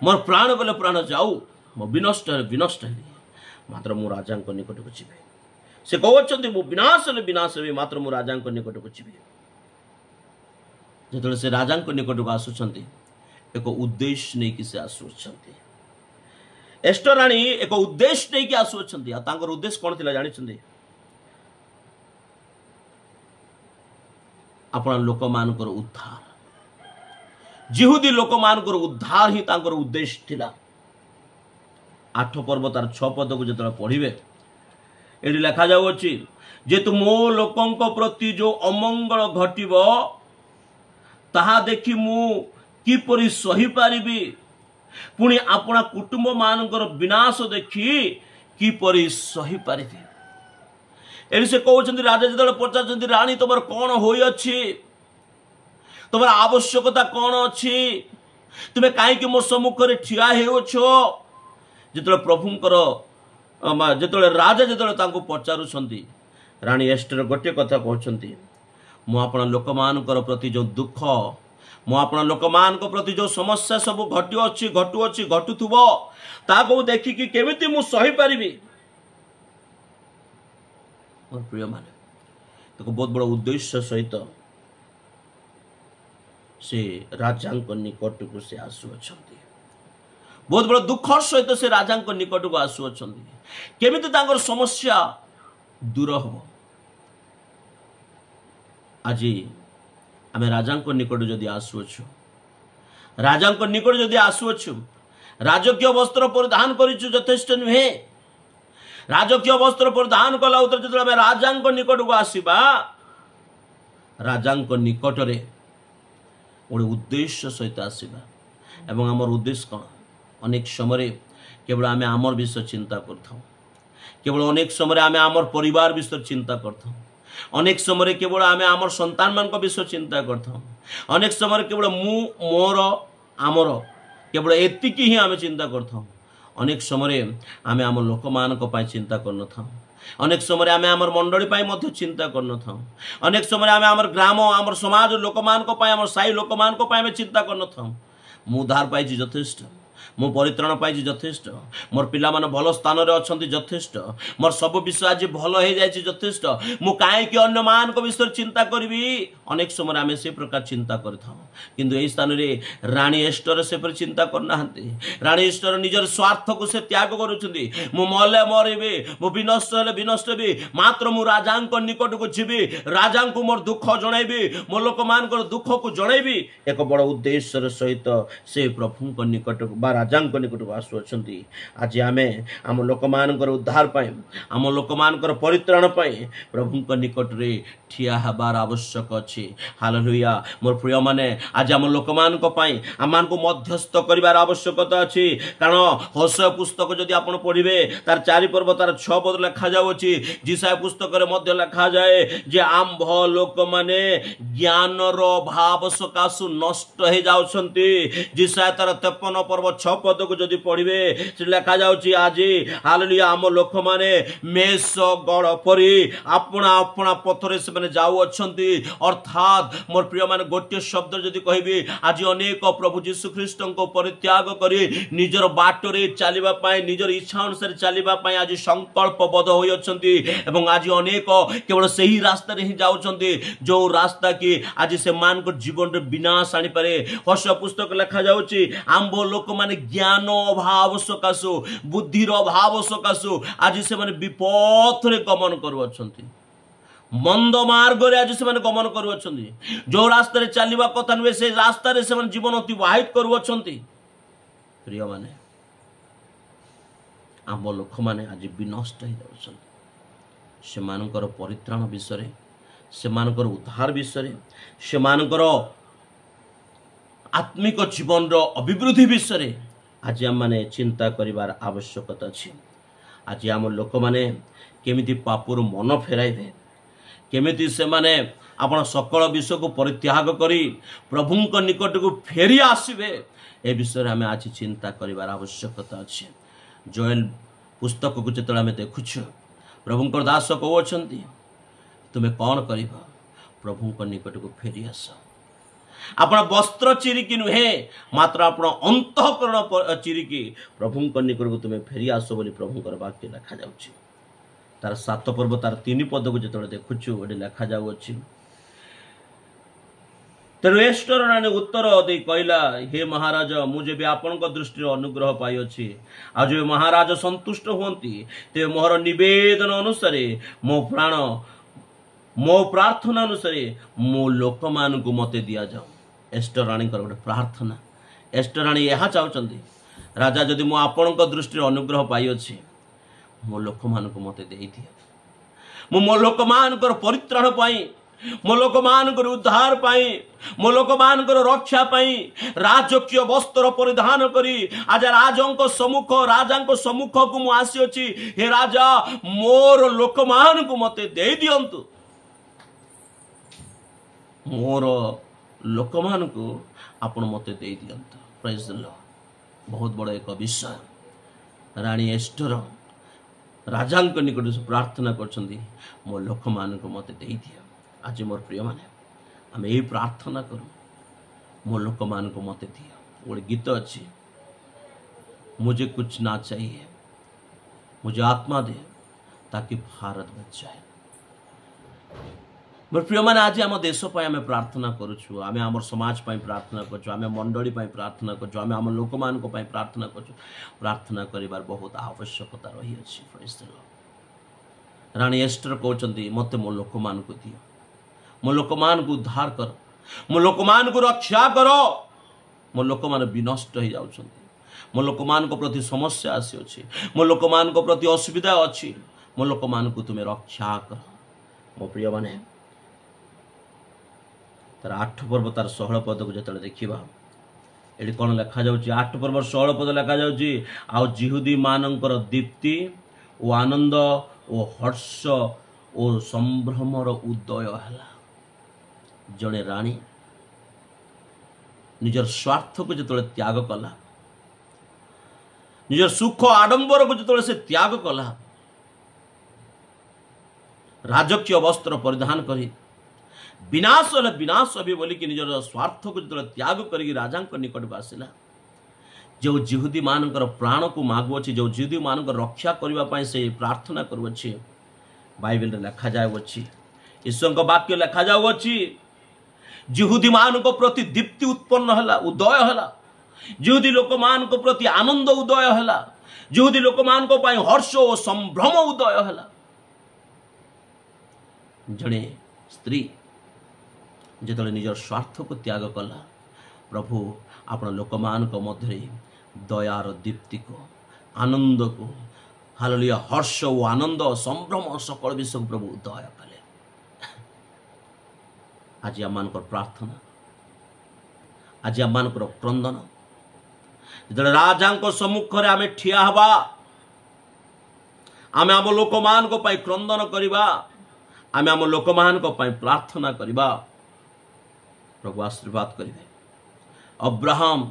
Speaker 1: मोर प्राण गले प्राण जाऊ मो विनष्ट हेले विनष्ट हेबी मात्र मु राजा निकट को जीवी। से कहते मु विनाश हेले विनाश हेबी मात्र मु राजा निकट को जीवी। जेतले से राजा निकट को आसुछंती एक उद्देश्य नहीं कि से आसुछंती। एस्टर रानी एक उद्देश्य नहीं कि आसुछंती। तांकर उद्देश्य कौन थिला जानि छंती आपण लोक मानकर उद्धार, जिहुदी लोक मानकर उद्धार ही तांकर उद्देश्य थिला। 8 पर्व तार 6 पद को जेतले पढ़िबे एटी लिखा जाउछि जेतु मो लोकंक प्रति जो अमंगल घटिबो ताहा देखि मु किपरि सही पारिबी पुणी अपना कुटुंब मानकर विनाश देखि किपरि सही पारिबी। एली से कहउछन्ती राजा जेतले पचारछन्ती रानी तमर कोन होई अछि तमर आवश्यकता कोन अछि तुमे काहे कि मो सम्मुख रे ठिया हेउछो। जेतले प्रभुंकर जेतले राजा जेतले तांको पचारुछन्ती रानी एस्टर गोटे कथा कहउछन्ती मु आपण लोक मानकर प्रति जो दुख मु आपण लोक मानक प्रति जो समस्या सब घटु अछि घटुथुबो ताको देखि कि केमिति मु सही पारिबी। मोर प्रिय माने तो बहुत बड़ा उद्देश्य सहित से राजांक निकट को से आसुअछन्ती बहुत बड़ा दुख सहित से राजांक निकट को आसुअछन्ती केमिति तांकर समस्या दूर हो। आज आम राजांक निकट जदि आसुअछु राजांक निकट जदि आसुअछु राजकीय वस्त्र परिधान करिछु यथेष्ट नुहे। राजकीय वस्त्र परिधान कला उतर जदि आम राजांक निकट को आसीबा राजांक निकट रे गोटे उद्देश्य सहित आसीबा एवं आमर उद्देश्य कौन अनेक समय केवल आम आमर विषय चिंता करथाउ केवल अनेक समय आम आमर परिवार विषय चिंता करथाउ अनेक समय केवल आम आमर संतान मान विषय चिंता करथाउ अनेक समय केवल मु मोर आमर केवल एतिकी ही आम चिंता करथाउ अनेक समय आम आम लोक मान चिंता करन थाउ अनेक समय आम आमर मंडली पाई मध्य चिंता करन थाउ अनेक समय आम आमर ग्राम आमर समाज लोक मान आमर साई लोक मान आम चिंता करन थाउ मु उद्धार पाई यथेष्ट मो परित्राण पाई यथेष्ट मोर पिला मान भल स्थान रे अछंती यथेष्ट मोर सब विषय आज भल हो जाय यथेष्ट मु काहे कि अन्य मान को विषय चिंता करबी अनेक समय आमे से प्रकार चिंता करथाउ किंतु एई स्थान रे रानी एस्टर से पर चिंता करनाहंती। रानी एस्टर निजर स्वार्थ को से त्याग करूछंती मु मले मरिबे मु विनष्ट हेले विनष्ट हेबी मात्र मु राजांक निकट को जीवी राजांको मोर दुख जणाइबी मो लोक मानकर दुख को जणाइबी एक बड़ उद्देश्य सहित से प्रभुंक निकट बा राजांक निकट को आसुअछंती आज आमे आम लोक मानकर उद्धार पाए आम लोक मानकर परित्राण पाए प्रभु निकट रे ठिया हबार आवश्यक अछि। हालेलुया। मोर प्रिय माने आज आम लोक मानक पाए आम को मध्यस्थ करिवार आवश्यकता अछि कारण होशे पुस्तक जदि आपण पढ़िबे तार 4 पर्व तार 6 पद लिखा जाउछि। जिसाय पुस्तक रे मध्य लिखा जाए जे आम्भ लोक माने ज्ञान रो भाव सकाशु नष्ट हे जाउछंती। जिसाय तार 53 पर्व 6 पद को जदि पढ़िबे से लिखा जाउछि आज हालेलुया आम लोक माने मेष गड़ परी अपना अपना पथरे से माने जाउ अछंती। अर्थात मोर प्रिय माने गोटे शब्द जदि कहबी आज अनेक प्रभु यीशु ख्रीष्ट को परित्याग करी निजर बाटरे चलिबा पाए निजर इच्छा अनुसार चलिबा पाए आज संकल्पबद्ध होई अछंती एवं आज अनेक केवल सही रास्ता रे ही जाउछंती जो रास्ता की आज से मान को जीवन रे विनाश आनी पारे। होशे पुस्तक लिखा जाउछि आम्भ लोक माने ज्ञान अभाव सकाशु बुद्धिर अभाव सकाशु आज से माने विपथ रे गमन करू अछंती मंद मार्ग रे आज से माने गमन करू अछंती जो रास्ता रे चलिबा कथा नुहे से रास्ता रे से माने जीवन अतिवाहित करू अछंती। प्रिय माने आम लोक माने आज विनष्ट हो जाउछंती से मानकर परित्राण विषय से मानकर उद्धार विषय से मानकर आत्मिक जीवन रो अभिवृद्धि विषय आज आम माने चिंता करिवार आवश्यकता अछि। आज आम लोक माने केमिति पापुर मन फेराइबे केमिति से माने आपण सकल विषय को परित्याग करी प्रभुंक निकट को फेरी आसीबे ए विषय आम आज चिंता करिवार आवश्यकता अछि। जोएल पुस्तक को जतले आम देखुछु प्रभुंकर दास कहउछंती तुमे कौन करिबा प्रभुंक निकट को फेरी आस आपण वस्त्र चिरिकी नुहे मात्र आपण अंतःकरण चिरिकी प्रभुंक निकट को तुमे फेरी आस बोली प्रभुंकर वाक्य लिखा जाउछि। तार 7 पर्व तार 3 पद को जतले देखुछु एडी लिखा जाउछि तेणु एस्टर रानी उत्तर दे कहला हे महाराज मुझे भी आपण दृष्टि अनुग्रह पाई अछि आ जो महाराज संतुष्ट होंती ते मोहर निवेदन अनुसार मो प्रार्थना अनुसार मो लोक मान को मते दिया जाओ। एस्टर रानी गोटे प्रार्थना एस्टर रानी यह चाहते राजा जदि मो आपण दृष्टि अनुग्रह पाई अछि मो लोक मान को मते दे दिया मो लोक मान परित्राण पाई मो लोक मान उद्धार पाई मो लोक मान रक्षा पाई राजकीय वस्त्र परिधान करी आज राजंक सम्मुख को मु आसी अछि हे राजा मोर लोक मान को मते दे दियंतु मोर लोक मान को आपण मते दे दियंतु। Praise the Lord. बहुत बड़ा एक विषय रानी एस्टर राजांक निकट से प्रार्थना करछंती मो लोक मान को मते दे दिया। आज मोर प्रिय माने आम यही प्रार्थना करूँ मो लोक मान को मते दिया। गोटे गीत अच्छी मुझे कुछ ना चाहिए मुझे आत्मा दे ताकि भारत बच जाए। मोर प्रिय माने आज आम देश पाई आम प्रार्थना करूँ आम आम समाज पाई प्रार्थना करूँ आम मंडली पाई प्रार्थना करूँ आम आम लोक मान पाई प्रार्थना करूँ। प्रार्थना करिवार बहुत आवश्यकता रही अछि। Praise the Lord. रानी एस्टर कहउछंती मते मो लोक मान को दियो मो लोक मान को उद्धार कर मो लोक मान को रक्षा करो मो लोक मान विनष्ट हो जाउछंती मो लोक मान को प्रति समस्या आसी अछि मो लोक मान को प्रति असुविधा अछि मो लोक मान को तुमे रक्षा कर। मो प्रिय माने तार 8 पर्व तार 16 पद को जतले देखिबा एडी कोन लिखा जाउछि 8 पर्व 16 पद लिखा जाउछि आ जिहुदी मानकर दीप्ति ओ आनंद ओ हर्ष ओ संभ्रमर उदय हला। जड़े रानी निजर स्वार्थ को जो त्याग कला निजर सुख आडंबर को जो से त्याग कला राजकीय वस्त्र परिधान करी विनाश हेले विनाश भी बोलिकी निजर स्वार्थ को जो त्याग करी राजा निकट आसला जो जिहुदी मानकर प्राण को मागुअछि जो जिहुदी मानकर रक्षा करने से प्रार्थना करुअछि बाइबल लिखा जाउछि ईश्वर वाक्य लिखा जाउछि जिहुदी मान को प्रति दीप्ति उत्पन्न हला उदय हला जिहुदी लोक मान को प्रति आनंद उदय हला जिहुदी लोक मान को पाई हर्ष और संभ्रम उदय हला। जड़े स्त्री जो निजर स्वार्थ को त्याग कला प्रभु आपण लोक मान मध्य दयार दीप्ति को आनंद को हालेलुया हर्ष और आनंद संभ्रम सकल विषय प्रभु दया कले। आज आम प्रार्थना आज आम क्रंदन जो राजा सम्मुख में आम ठिया हवा आम आम लोक मान क्रंदन करवा आम आम लोक मान प्रार्थना करवा प्रभु आशीर्वाद करेंगे। अब्राहम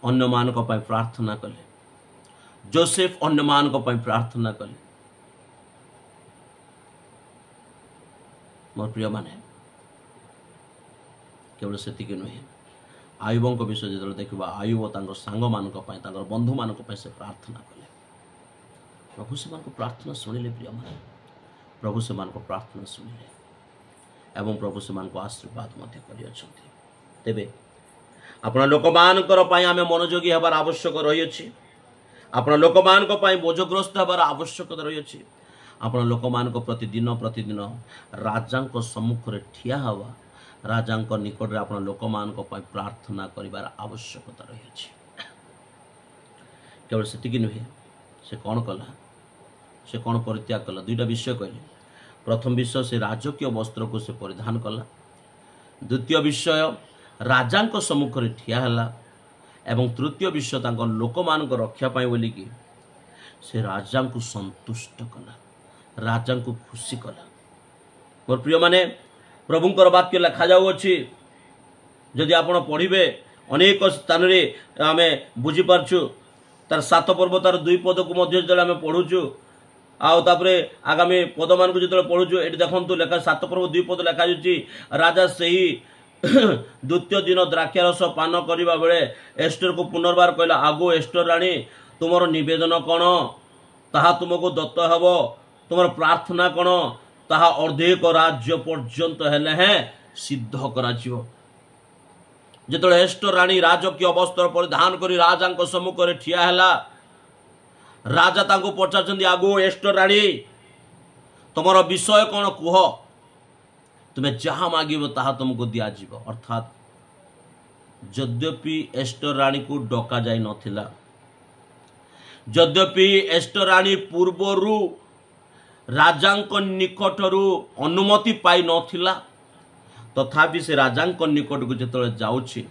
Speaker 1: अन्य मान प्रार्थना कले जोसेफ अन्य मान प्रार्थना कले। मोर प्रिय माने केवल से नुहे आयुब विषय जो देखा आयुब सांग मान बंधु मान से प्रार्थना कले प्रभु से प्रार्थना शुणिले। प्रिय मान प्रभु से प्रार्थना शुणिले एवं प्रभु से आशीर्वाद तेबे आपण लोक मानकर आम मनोयोगी हबार आवश्यक रही आपण लोक मान बोझग्रस्त हबार आवश्यकता रही आपण लोक मान प्रतिदिन प्रतिदिन राजा सम्मुख में ठिया हवा राजा निकट में आपण लोक मान प्रार्थना करिवार आवश्यकता रही केवल से नुहे से कौन कला से कौन परित्याग कला दुईटा विषय कहले। प्रथम विषय से राजकीय वस्त्र को से परिधान कला द्वितीय विषय राजा सम्मुख में ठिया हला एवं तृतीय विषय लोक मान रक्षा पाई बोली कि से राजा को संतुष्ट कला राजा को खुशी कला। मोर प्रिय माने प्रभुंकर वाक्य लिखा जाऊँगी जदि आप पढ़े अनेक स्थान आम बुझीपारछु तार 7 पर्व तार 2 पद को जो आम पढ़ुचु आउे आगामी पद मान को जो पढ़ुचु ये देखु लेखा 7 पर्व 2 पद लिखा राजा से ही द्वितीय दिन द्राक्षारस पान करने बेले एस्टर को पुनर्बार कहला आगो एस्टर राणी तुमर निवेदन कौन ताहा तुमको दत्त हब तुम प्रार्थना कौन ताहा अर्धेक राज्य पर्यंत हेले हैं सिद्ध करा जिते एस्टर राणी राजकीय वस्त्र परिधान करी राजा सम्मुख में ठिया हैला राजा तांको पचार आगो एस्टर राणी तुमर विषय कौन कुह तुम्हें जहाँ मागिब ताहा तुमको दियाजिब। अर्थात यद्यपि एस्टर राणी को डका जाई नथिला यद्यपि एस्टर राणी पूर्वरु राजा निकटरू अनुमति पाई नथिला तथापि से राजा निकट को जो जाऊँगी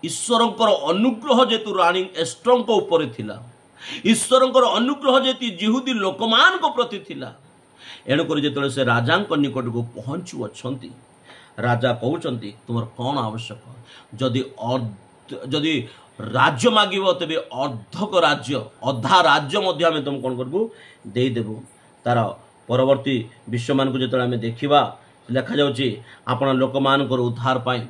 Speaker 1: ईश्वरंकर अनुग्रह जेतु राणी एस्टर ऊपर थिला ईश्वरंकर अनुग्रह जेति जिहुदी लोकमान को प्रति थिला एणुक जो से राजा निकट को पहुँचु अच्छी राजा कहते तुम कौन आवश्यक जदि राज्य मागिब तेरे अर्धक राज्य अधा राज्य आम तुम कौन करू देदेबू। तार परवर्ती विश्व मान को जो आम देखा लिखा जाऊँगी आपण लोक मान उद्धार पाई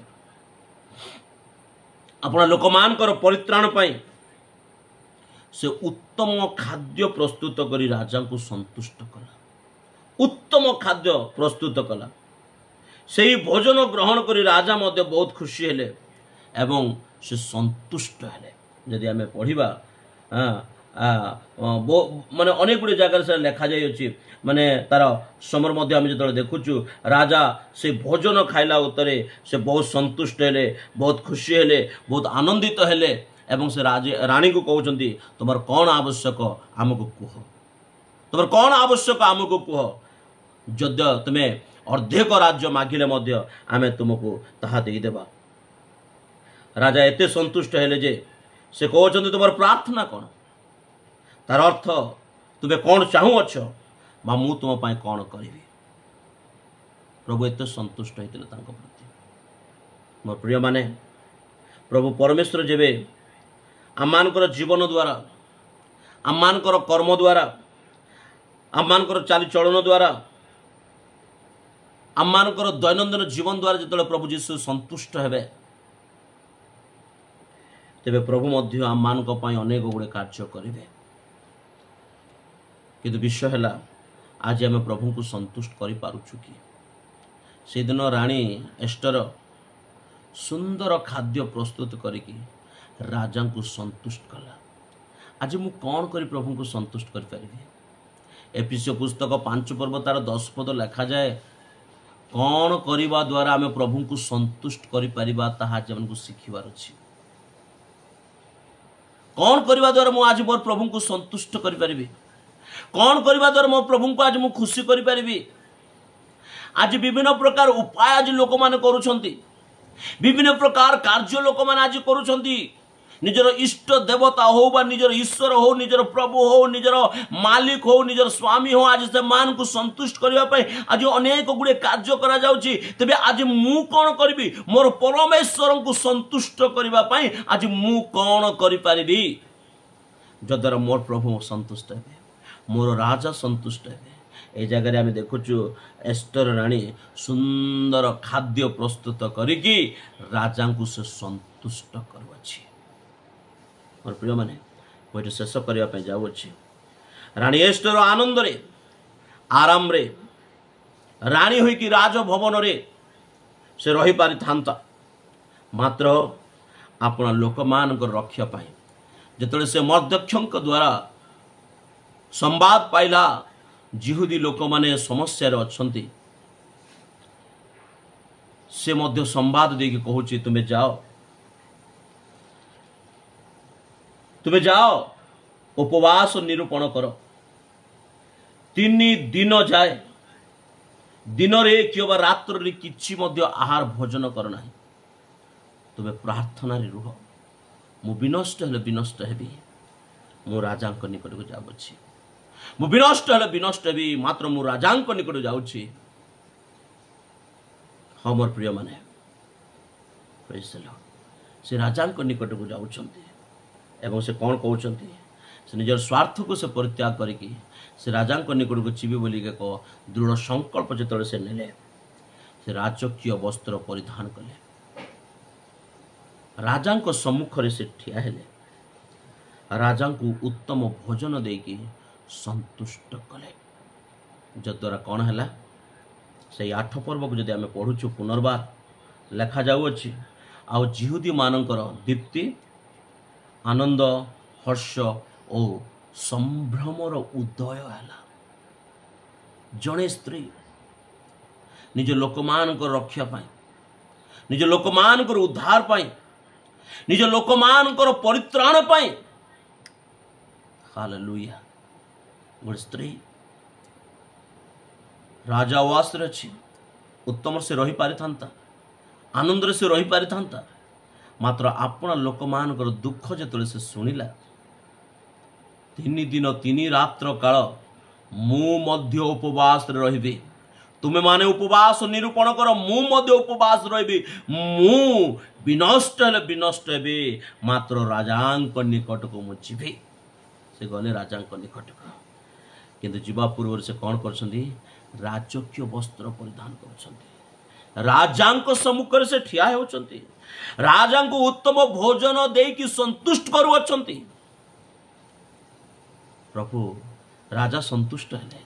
Speaker 1: आपण लोक मान परित्राण पाई से उत्तम खाद्य प्रस्तुत करी राजा को संतुष्ट कला उत्तम खाद्य प्रस्तुत कला से भोजन ग्रहण करी राजा मध्य बहुत खुशी हेले एवं से संतुष्ट हेले। जदि आम पढ़ा माने अनेक गुड़ी जगह से लिखा जाइए माने तार समर मध्य आम जो देखुचु राजा से भोजन खाइला उत्तरे से बहुत संतुष्ट हेले बहुत खुशी हेले बहुत आनंदित हेले एवं से राणी को कहते तुम कौन आवश्यक आमको कह तुम कौन आवश्यक आमको कह जद्य तुम्हें अर्धेक राज्य मागिले मध्य आमे तुमको ताहा देदेबा। राजा एते संतुष्ट हेले जे से कहते तुम प्रार्थना कौन तार अर्थ तुम्हें कौन चाहू अच्छ बा मु तुम पाई कौन करी। प्रभु एते संतुष्ट होते प्रति। मोर प्रिय माने प्रभु परमेश्वर जेबे आममानकर जीवन द्वारा आममानकर कर्म द्वारा आममानकर चालीचलन द्वारा आममानकर दैनंदिन जीवन द्वारा जो प्रभु जीशु संतुष्ट हेबे तेबे प्रभु मध्य आममानक पई अनेक गुड़े कार्य करेंगे। किंतु विषय है आज आम प्रभु को संतुष्ट करि पारुछु कि से दिन राणी एस्टर सुंदर खाद्य प्रस्तुत करिकी राजा को संतुष्ट कला। आज मु कौन करी प्रभु को संतुष्ट कर पारिबी। एफिसियो पुस्तक 5 पर्व तार 10 पद लिखा जाए कौन करने द्वारा आम प्रभु को संतुष्ट कर पारिबा ताहा आज हमको शिखिबार अछि। कौन करने द्वारा मुझे आज मोर प्रभु को संतुष्ट करी, कौन करने द्वारा मो प्रभु को आज मुझे खुशी करी। आज विभिन्न प्रकार उपाय आज लोक मैंने करुछंती, विभिन्न प्रकार कार्य लोक मैंने आज करुछंती। निजर इष्ट देवता हो बा निजर ईश्वर हो, निजर प्रभु हो, निजर मालिक हो, निजर स्वामी हो, आज से मान को संतुष्ट करने आज अनेक गुड़े कार्य करा जाउची। तेबे आज मु कौन करी मोर परमेश्वर को संतुष्ट करने आज मु कौन करी जद्वारा मोर प्रभु संतुष्ट है, मोर राजा संतुष्ट है। ए जगह आम देखुचु एस्टर राणी सुंदर खाद्य प्रस्तुत करिकी राजा को से संतुष्ट करुछि। मोर प्रिय माने मुझे शेष करने जाऊँगी। राणी एस्टर आनंद रे आराम रे राणी होइकी राजभवन रे से रही पारि थांता, मात्र अपना लोक मान रक्षा पाई जेतले से मध्यक्षक द्वारा संवाद पाइला जिहुदी लोक माने समस्या रे अछंती, से मध्य संवाद देकी कहूची तुम्हें जाओ, तुम्हें जाओ उपवास निरूपण कर, 3 दिन जाए दिन रे किबा रात्र रे किछि मध्य आहार भोजन कर नाही, तुम्हें प्रार्थना रे रुह। मु विनष्ट हेले विनष्ट हेबी, मु राजांक निकट को जाउछि। मु विनष्ट हेले विनष्ट हेबी, मात्र मु राजांक निकट जाउछि। हाँ मोर प्रिय माने प्रेज द लॉर्ड, से राजांक निकट को जाउछंती एवं से कौन कहते से निजर स्वार्थ को से परित्याग करिकी से राजांक निकट को जीवी बोली एक दृढ़ संकल्प जो से नेले, से राजकीय वस्त्र परिधान कले, राजांक सम्मुख रे से ठिया हेले, राजांक उत्तम भोजन देकी संतुष्ट कले। जद्वारा कौन है से 8 पर्व को जदि आम पढ़ुचु पुनर्बार लेखा जाऊँगी आउ जिहुदी मानकर दीप्ति आनंद हर्ष और संभ्रमर उदय है। जड़े स्त्री निज लोक मान रक्षा पाई, निज लोक मान उद्धार पाई, निज लोक मान परित्राण पाई, हालेलुया। गोटे स्त्री राजावास रे अच्छी उत्तम से रही पारि थांता, आनंद से रही पारि थांता, मात्र आपण लोक मान दुख जो से शुणिला 3 दिन 3 रात्र काल मु मध्य उपवास रही, तुमे माने उपवास निरूपण कर, मु मध्य उपवास रही, मु विनष्ट हेले विनष्ट हेबे, मात्र राजांक निकट को मु जीवी। से गले राजांक निकट को, किंतु जीवा पूर्व से कौन करछंती राजकीय वस्त्र परिधान करछंती, राजांक सम्मुख से ठिया होछंती, राजा को उत्तम भोजन देकी संतुष्ट करुछंती। प्रभु राजा संतुष्ट हेले,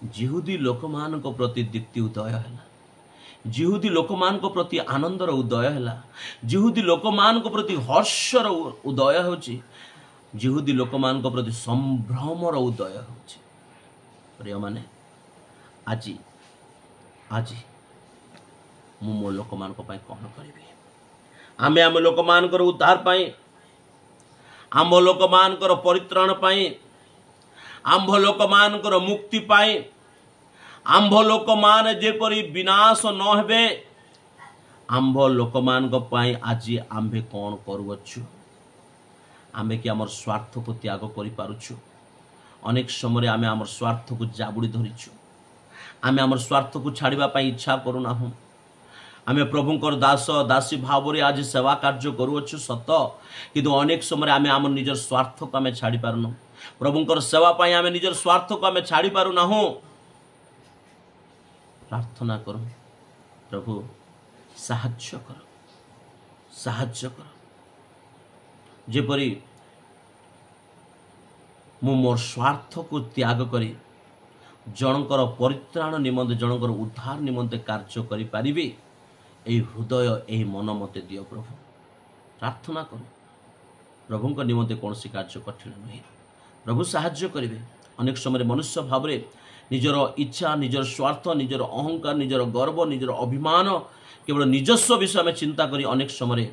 Speaker 1: जिहुदी लोक मान प्रति दीप्ति उदय है, जिहुदी लोक मान प्रति आनंदर उदय है, जिहुदी लोक मान प्रति हर्षर उदय होछि, जिहुदी लोक मान प्रति संभ्रमर उदय होछि। प्रिय माने आज आज मु मो लोक मान कौन करी, आमे आम लोक मान उद्धार पाई, आम लोक मान परित्राण पाई, आंभ लोक मान मुक्ति पाई, आंभ लोक मान जेपरी विनाश न हेबे, आंभ लोक मान आज आंभे कौन करुछु? आमे कि आमर स्वार्थ को त्याग करि पारुछु? अनेक समय आमे आमर स्वार्थ को जाबुड़ी धरिछु, आमे आमर स्वार्थ को छाड़िबा पाई इच्छा करूना हूँ। आमे प्रभुंकर दास दासी भाव रे आज सेवा कार्य करुछु सत, किंतु अनेक समय आमे आम निजर स्वार्थ को आमे छाड़ी पारुनु। प्रभुंकर सेवा पाई आमे निजर स्वार्थ को आमे छाड़ी पारुना हूँ। प्रार्थना करो, प्रभु साहाय्य कर, साहाय्य कर, जेपरी मु मोर स्वार्थ को त्याग करी जनकर परित्राण निमंते जनकर उद्धार निमंते कार्य करि पारिबे। एई हृदय एई मन मते दियो प्रभु। प्रार्थना करो, प्रभुंक निमंते कौन सी कार्य कठिन नहीं, प्रभु साहाय्य करिवे। अनेक समय मनुष्य भाव रे निजर इच्छा, निजर स्वार्थ, निजर अहंकार, निजर गर्व, निजर अभिमान, केवल निजस्व विषय में चिंता करी अनेक समय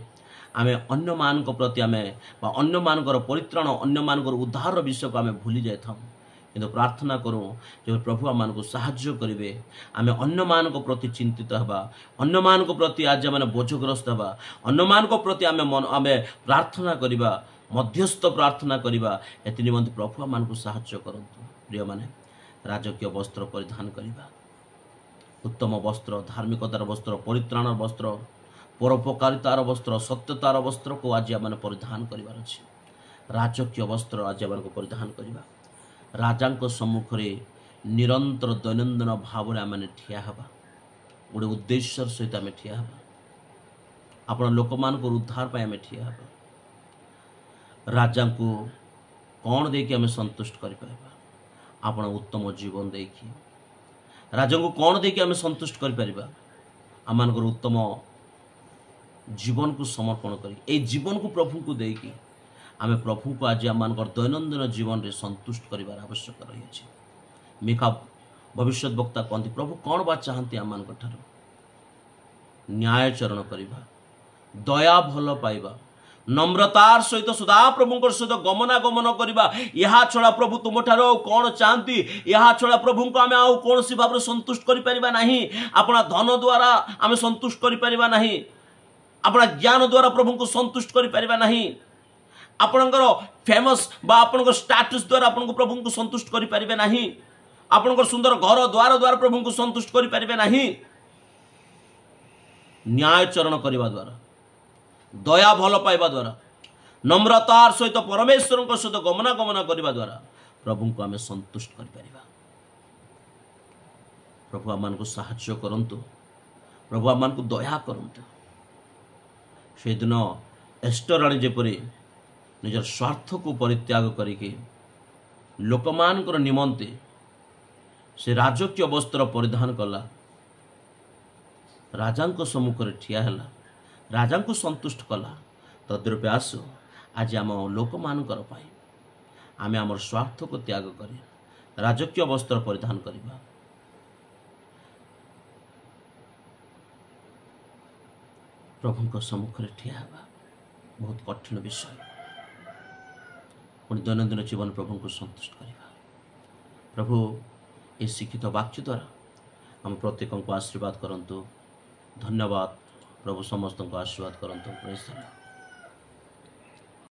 Speaker 1: आमे अन्य मानक प्रति आमे बा अन्य मानकर परित्राण अन्य मानकर उद्धार विषय को आमे भूली जाय थाम किंतु प्रार्थना करूँ जो प्रभु आम को साहाय्य करेंगे आमे अन्य मानक प्रति चिंतित हवा अन्य मानक प्रति आज मैंने बोझग्रस्त हवा अन्य मानक प्रति आमे आमे प्रार्थना करवा मध्यस्थ प्रार्थना करवा एथि निमंते प्रभु आम को साहाय्य करंतु प्रिय माने राजकीय वस्त्र परिधान करवा उत्तम वस्त्र धार्मिकतार वस्त्र परित्राण वस्त्र परोपकारितार वस्त्र सत्यतार वस्त्र को आज आम परिधान करार अच्छे राजकीय वस्त्र आज आम परिधान करवा राजा सम्मुख निरंतर दैनंदिन भाव में आम ठिया हवा गोटे उद्देश्य सहित आम ठिया हवा आपण लोक मान उद्धार पर आम ठिया हवा राजा को कौन देकी आम संतुष्ट कर आपण उत्तम जीवन देखी राजा को कौन देकी आम संतुष्ट कर आम उत्तम जीवन को समर्पण कर जीवन को प्रभु को देकी आम प्रभु को आज आम दैनंदिन जीवन में संतुष्ट करार आवश्यक रही मिका भविष्य वक्ता कहते प्रभु कौन बा चाहती आम न्यायचरण करवा दया भल पाइबा नम्रतार सहित सदा प्रभु सहित गमनागमन करवा या छड़ा प्रभु तुम ठार कौन चाहती या छड़ा प्रभु को आम आउ कौन सी भाव संतुष्ट करें नहीं अपना धन द्वारा आम संतुष्ट करें नहीं अपना ज्ञान द्वारा प्रभु को संतुष्ट करें नहीं आपणकर फेमस बा आपणकर स्टेटस द्वारा आपन को प्रभु को संतुष्ट करें नहीं आपणकर सुंदर घर द्वार द्वारा प्रभु को संतुष्ट करें नहीं न्यायचरण करने द्वारा दया भल पाइबा द्वारा नम्रतार सहित परमेश्वर सहित गमनागमन करने द्वारा प्रभु को आम संतुष्ट कर प्रभु आम को साहाय्य करंतु प्रभु आम को दया करंतु से दिन एस्टर राणी जेपरी निजर स्वार्थ को परित्याग करके लोकमानकर निमंते से राजकीय वस्त्र परिधान कला राजा सम्मुख ठिया है राजा को संतुष्ट कला तद्रूपे आसु आज आम लोक मानकर आम आम स्वार्थ को त्याग कर राजकीय वस्त्र परिधान करवा प्रभु सम्मुख ठिया बहुत कठिन विषय पुणी दैनंदिन जीवन प्रभु को संतुष्ट करवा प्रभु ये शिक्षित वाक्य द्वारा आम प्रत्येक को आशीर्वाद करंतु धन्यवाद प्रभु समस्त को आशीर्वाद करंतु। Praise the Lord.